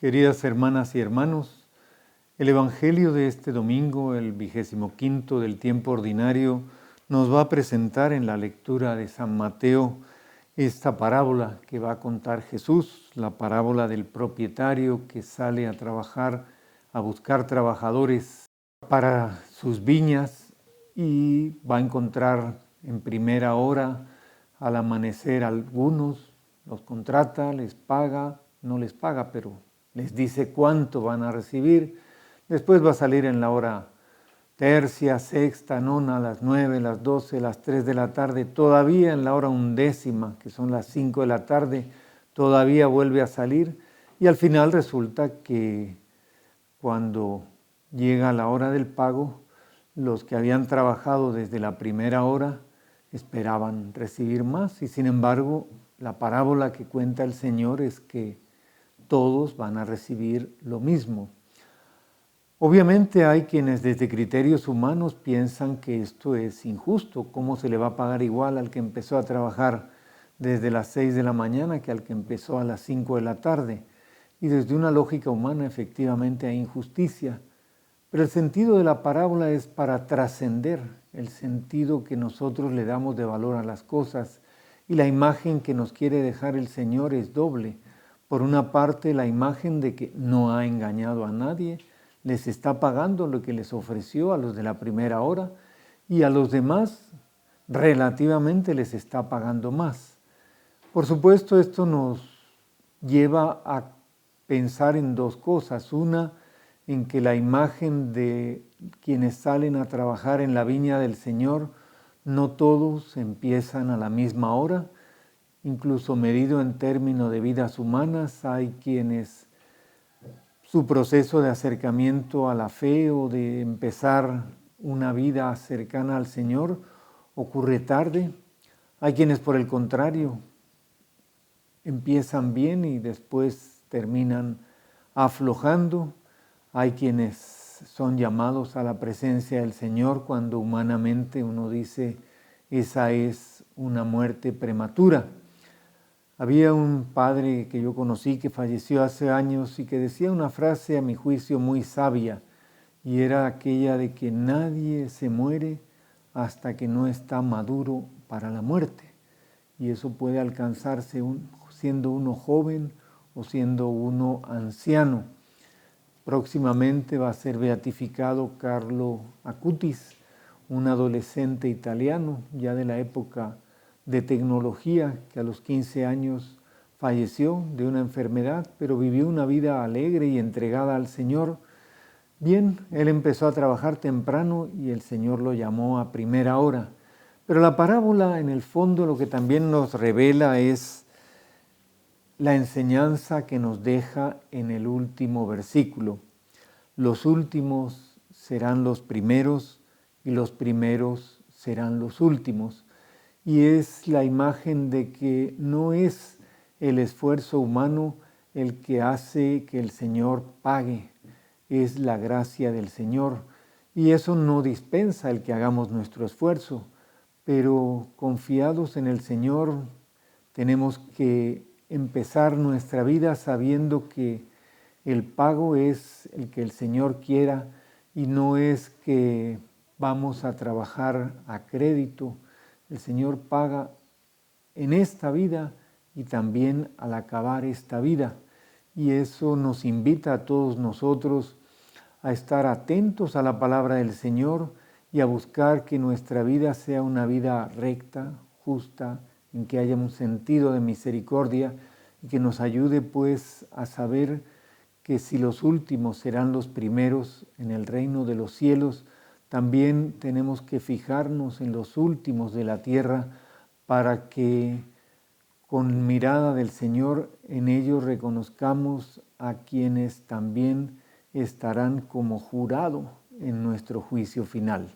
Queridas hermanas y hermanos, el Evangelio de este domingo, el 25º del tiempo ordinario, nos va a presentar en la lectura de San Mateo esta parábola que va a contar Jesús, la parábola del propietario que sale a trabajar, a buscar trabajadores para sus viñas y va a encontrar en primera hora al amanecer algunos, los contrata, les paga, no les paga, pero les dice cuánto van a recibir. Después va a salir en la hora tercia, sexta, nona, las 9, las 12, las 3 de la tarde, todavía en la hora undécima, que son las 5 de la tarde, todavía vuelve a salir y al final resulta que cuando llega la hora del pago, los que habían trabajado desde la primera hora esperaban recibir más y sin embargo la parábola que cuenta el Señor es que todos van a recibir lo mismo. Obviamente hay quienes desde criterios humanos piensan que esto es injusto. ¿Cómo se le va a pagar igual al que empezó a trabajar desde las 6 de la mañana que al que empezó a las 5 de la tarde? Y desde una lógica humana efectivamente hay injusticia. Pero el sentido de la parábola es para trascender el sentido que nosotros le damos de valor a las cosas. Y la imagen que nos quiere dejar el Señor es doble. Por una parte, la imagen de que no ha engañado a nadie, les está pagando lo que les ofreció a los de la primera hora y a los demás relativamente les está pagando más. Por supuesto, esto nos lleva a pensar en dos cosas. Una, en que la imagen de quienes salen a trabajar en la viña del Señor, no todos empiezan a la misma hora. Incluso medido en términos de vidas humanas, hay quienes su proceso de acercamiento a la fe o de empezar una vida cercana al Señor ocurre tarde. Hay quienes por el contrario empiezan bien y después terminan aflojando. Hay quienes son llamados a la presencia del Señor cuando humanamente uno dice esa es una muerte prematura. Había un padre que yo conocí que falleció hace años y que decía una frase a mi juicio muy sabia y era aquella de que nadie se muere hasta que no está maduro para la muerte. Y eso puede alcanzarse siendo uno joven o siendo uno anciano. Próximamente va a ser beatificado Carlo Acutis, un adolescente italiano ya de la época de tecnología, que a los 15 años falleció de una enfermedad, pero vivió una vida alegre y entregada al Señor. Bien, él empezó a trabajar temprano y el Señor lo llamó a primera hora. Pero la parábola, en el fondo, lo que también nos revela es la enseñanza que nos deja en el último versículo. Los últimos serán los primeros y los primeros serán los últimos. Y es la imagen de que no es el esfuerzo humano el que hace que el Señor pague, es la gracia del Señor. Y eso no dispensa el que hagamos nuestro esfuerzo, pero confiados en el Señor tenemos que empezar nuestra vida sabiendo que el pago es el que el Señor quiera y no es que vamos a trabajar a crédito. El Señor paga en esta vida y también al acabar esta vida. Y eso nos invita a todos nosotros a estar atentos a la palabra del Señor y a buscar que nuestra vida sea una vida recta, justa, en que haya un sentido de misericordia y que nos ayude pues a saber que si los últimos serán los primeros en el reino de los cielos, también tenemos que fijarnos en los últimos de la tierra para que con mirada del Señor en ellos reconozcamos a quienes también estarán como jurado en nuestro juicio final.